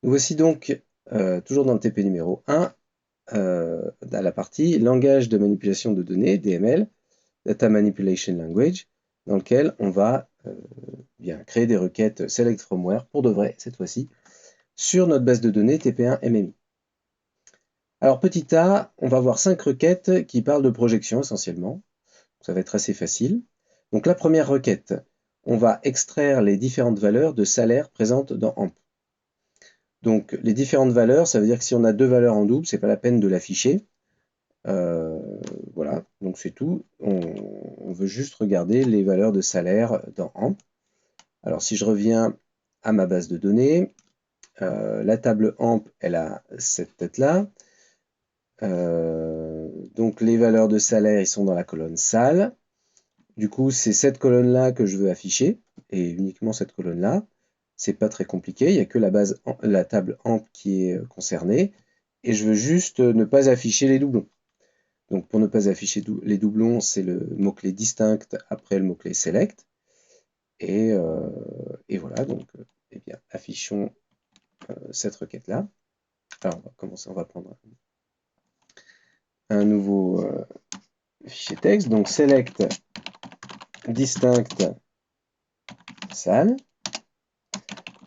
Nous voici donc toujours dans le TP numéro 1, dans la partie langage de manipulation de données, DML, Data Manipulation Language, dans lequel on va bien créer des requêtes select from where, pour de vrai cette fois-ci, sur notre base de données TP1 MMI. Alors petit a, on va voir 5 requêtes qui parlent de projection essentiellement. Ça va être assez facile. Donc la première requête, on va extraire les différentes valeurs de salaire présentes dans AMP. Donc les différentes valeurs, ça veut dire que si on a deux valeurs en double, c'est pas la peine de l'afficher. Voilà, donc c'est tout. On veut juste regarder les valeurs de salaire dans AMP. Alors si je reviens à ma base de données, la table AMP, elle a cette tête-là. Donc les valeurs de salaire, ils sont dans la colonne salle. Du coup, c'est cette colonne-là que je veux afficher, et uniquement cette colonne-là. C'est pas très compliqué, il n'y a que la table AMP qui est concernée, et je veux juste ne pas afficher les doublons. Donc pour ne pas afficher les doublons, c'est le mot-clé distinct après le mot-clé select. Et, voilà, donc eh bien, affichons cette requête-là. Alors on va commencer, on va prendre un nouveau fichier texte, donc select distinct sal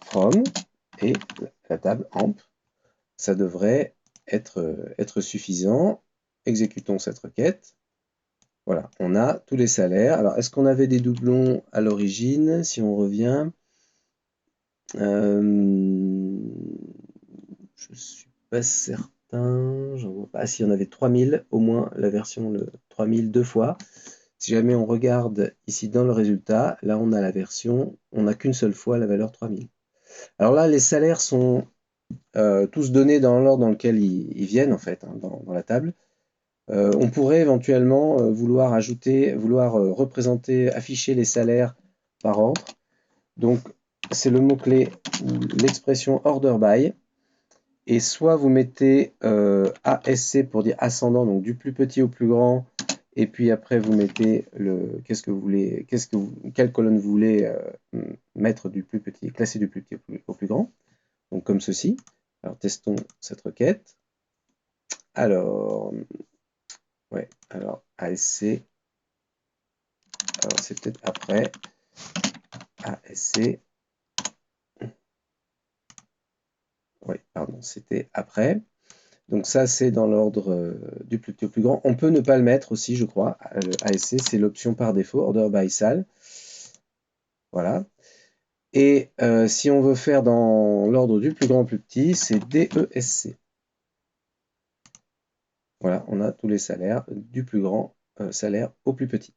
from et la table amp. Ça devrait être suffisant. Exécutons cette requête. Voilà, on a tous les salaires. Alors, est-ce qu'on avait des doublons à l'origine? Si on revient, je ne suis pas certain. J'en vois pas. Ah, si, on avait 3000, au moins la version le 3000 deux fois. Si jamais on regarde ici dans le résultat, là on a la version, on n'a qu'une seule fois la valeur 3000. Alors là, les salaires sont tous donnés dans l'ordre dans lequel ils viennent en fait, hein, dans la table. On pourrait éventuellement vouloir représenter, afficher les salaires par ordre. Donc c'est le mot-clé ou l'expression order by. Et soit vous mettez ASC pour dire ascendant, donc du plus petit au plus grand, et puis après vous mettez qu'est-ce que vous voulez, quelle colonne vous voulez mettre du plus petit, classer du plus petit au plus grand. Donc comme ceci. Alors testons cette requête. Alors, ouais, alors ASC, alors c'est peut-être après ASC, oui, pardon, c'était après. Donc ça, c'est dans l'ordre du plus petit au plus grand. On peut ne pas le mettre aussi, je crois. ASC, c'est l'option par défaut, Order by Sal. Voilà. Et si on veut faire dans l'ordre du plus grand au plus petit, c'est DESC. Voilà, on a tous les salaires du plus grand salaire au plus petit.